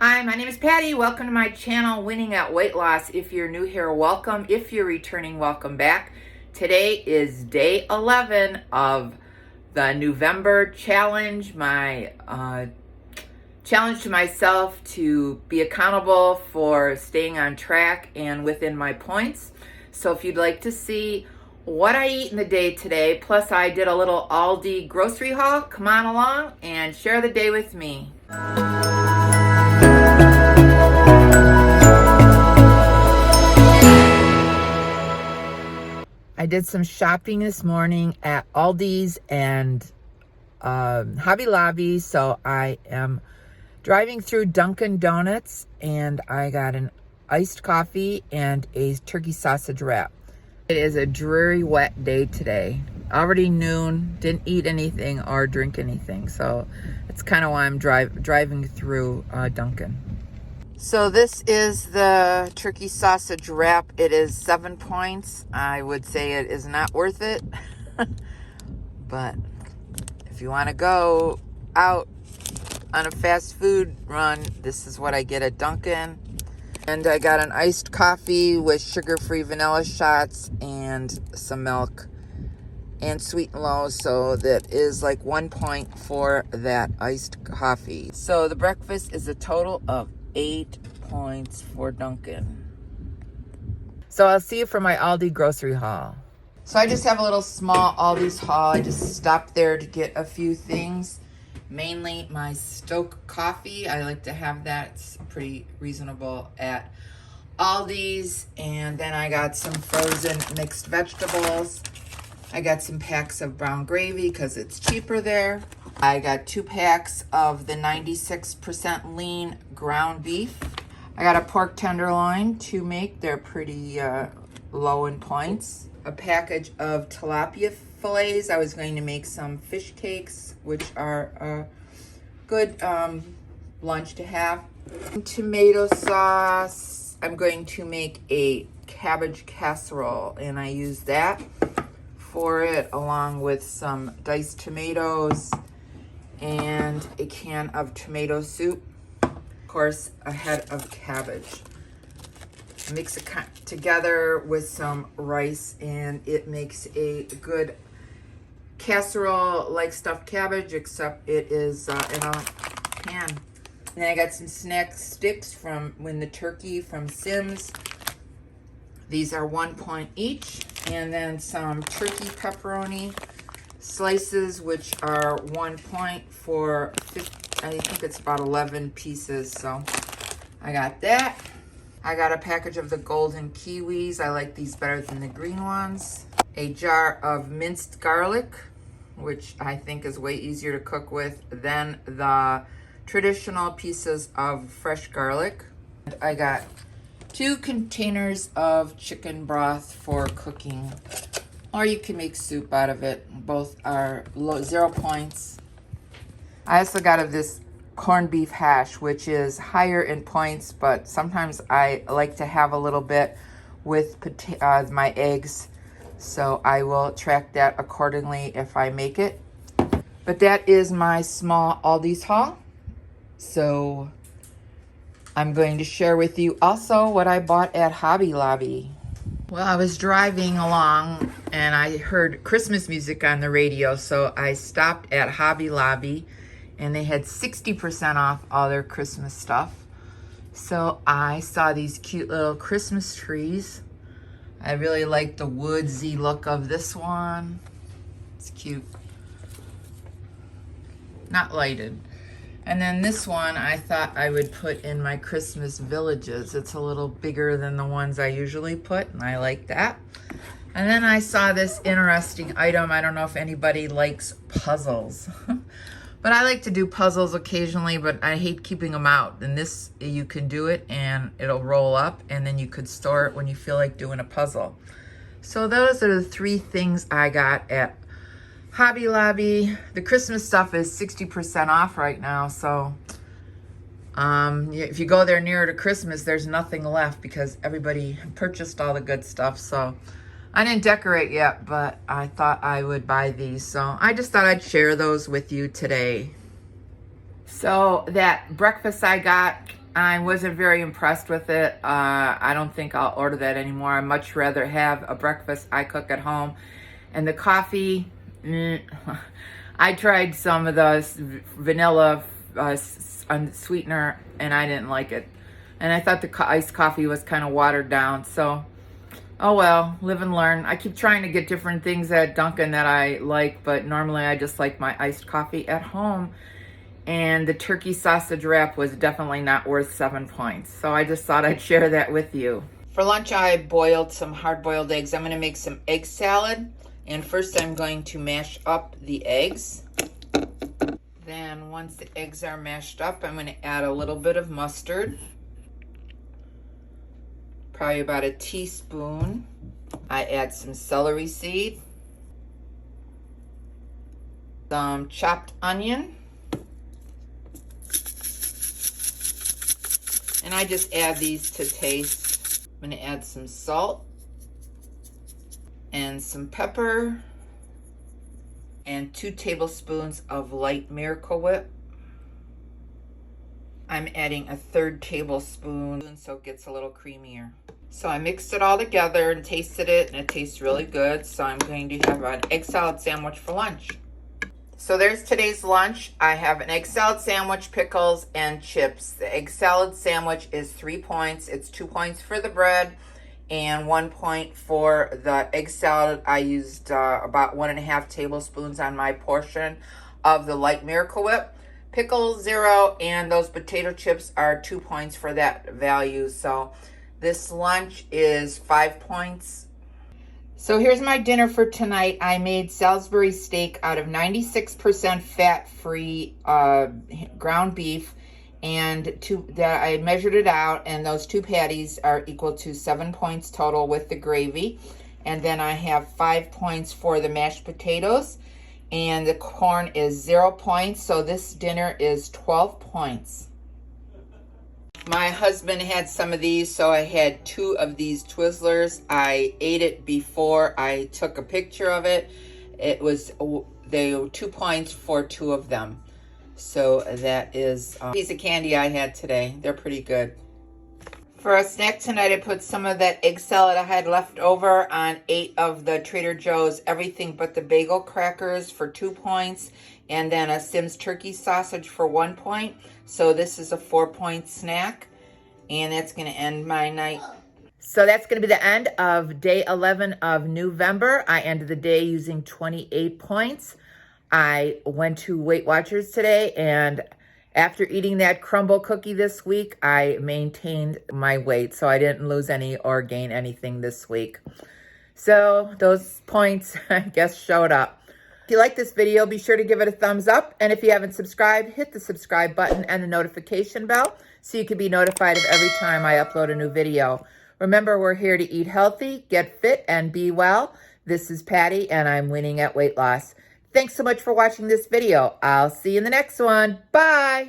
Hi, my name is Patty. Welcome to my channel, Winning at Weight Loss. If you're new here, welcome. If you're returning, welcome back. Today is day 11 of the NEWvember challenge, my challenge to myself to be accountable for staying on track and within my points. So if you'd like to see what I eat in the day today, plus I did a little Aldi grocery haul, come on along and share the day with me. I did some shopping this morning at Aldi's and Hobby Lobby, so I am driving through Dunkin Donuts and I got an iced coffee and a turkey sausage wrap. It is a dreary, wet day today. Already noon, didn't eat anything or drink anything, so that's kind of why I'm driving through Dunkin. So this is the turkey sausage wrap. It is 7 points. I would say it is not worth it. But if you want to go out on a fast food run, this is what I get at Dunkin'. And I got an iced coffee with sugar-free vanilla shots and some milk and sweet and low. So that is like 1 point for that iced coffee. So the breakfast is a total of 8 points for Dunkin'. So I'll see you for my Aldi grocery haul. So I just have a little small Aldi's haul. I just stopped there to get a few things. Mainly my Stoke coffee. I like to have that. It's pretty reasonable at Aldi's. And then I got some frozen mixed vegetables. I got some packs of brown gravy because it's cheaper there. I got 2 packs of the 96% lean ground beef. I got a pork tenderloin to make. They're pretty low in points. A package of tilapia fillets. I was going to make some fish cakes, which are a good lunch to have. Tomato sauce. I'm going to make a cabbage casserole, and I use that for it, along with some diced tomatoes and a can of tomato soup. Of course, a head of cabbage. Mix it together with some rice and it makes a good casserole like stuffed cabbage, except it is in a pan. And then I got some snack sticks from the turkey from Simms. These are 1 point each. And then some turkey pepperoni slices, which are 1 point for I think it's about 11 pieces. So I got that. I got a package of the golden kiwis. I like these better than the green ones. A jar of minced garlic, which I think is way easier to cook with than the traditional pieces of fresh garlic. And I got 2 containers of chicken broth for cooking, or you can make soup out of it. Both are 0 points. I also got this corned beef hash, which is higher in points, but sometimes I like to have a little bit with my eggs, so I will track that accordingly if I make it. But that is my small Aldi's haul. So I'm going to share with you also what I bought at Hobby Lobby. Well, I was driving along and I heard Christmas music on the radio, so I stopped at Hobby Lobby and they had 60% off all their Christmas stuff. So I saw these cute little Christmas trees. I really like the woodsy look of this one. It's cute. Not lighted. And then this one I thought I would put in my Christmas villages. It's a little bigger than the ones I usually put, and I like that. And then I saw this interesting item. I don't know if anybody likes puzzles. But I like to do puzzles occasionally, but I hate keeping them out. And this, you can do it and it'll roll up, and then you could store it when you feel like doing a puzzle. So those are the 3 things I got at Hobby Lobby. The Christmas stuff is 60% off right now, so if you go there nearer to Christmas, there's nothing left because everybody purchased all the good stuff. So I didn't decorate yet, but I thought I would buy these. So I just thought I'd share those with you today. So that breakfast I got I wasn't very impressed with it. I don't think I'll order that anymore. I'd much rather have a breakfast I cook at home. And the coffee, I tried some of the vanilla sweetener and I didn't like it. And I thought the iced coffee was kind of watered down. So, oh well, live and learn. I keep trying to get different things at Dunkin that I like, but normally I just like my iced coffee at home. And the turkey sausage wrap was definitely not worth 7 points. So I just thought I'd share that with you. For lunch, I boiled some hard-boiled eggs. I'm going to make some egg salad. And first I'm going to mash up the eggs. Then once the eggs are mashed up, I'm going to add a little bit of mustard. Probably about a teaspoon. I add some celery seed. Some chopped onion. And I just add these to taste. I'm going to add some salt and some pepper and 2 tablespoons of light Miracle Whip. I'm adding a 1/3 tablespoon so it gets a little creamier. So I mixed it all together and tasted it, and it tastes really good. So I'm going to have an egg salad sandwich for lunch. So there's today's lunch. I have an egg salad sandwich, pickles, and chips. The egg salad sandwich is 3 points. It's 2 points for the bread and 1 point for the egg salad. I used about 1.5 tablespoons on my portion of the light Miracle Whip. Pickles, 0, and those potato chips are 2 points for that value. So this lunch is 5 points. So here's my dinner for tonight. I made Salisbury steak out of 96% fat-free ground beef, and I measured it out, and those 2 patties are equal to 7 points total with the gravy. And then I have 5 points for the mashed potatoes, and the corn is 0 points. So this dinner is 12 points. My husband had some of these, so I had 2 of these Twizzlers. I ate it before I took a picture of it. They were 2 points for 2 of them. So that is a piece of candy I had today. They're pretty good. For a snack tonight, I put some of that egg salad I had left over on 8 of the Trader Joe's Everything But the Bagel crackers for 2 points, and then a Simms turkey sausage for 1 point. So this is a 4-point snack, and that's going to end my night. So that's going to be the end of day 11 of NEWvember. I ended the day using 28 points. I went to Weight Watchers today, and after eating that crumble cookie this week, I maintained my weight, so I didn't lose any or gain anything this week. So those points, I guess, showed up. If you like this video, be sure to give it a thumbs up. And if you haven't subscribed, hit the subscribe button and the notification bell so you can be notified of every time I upload a new video. Remember, we're here to eat healthy, get fit, and be well. This is Patty, and I'm winning at weight loss. Thanks so much for watching this video. I'll see you in the next one. Bye.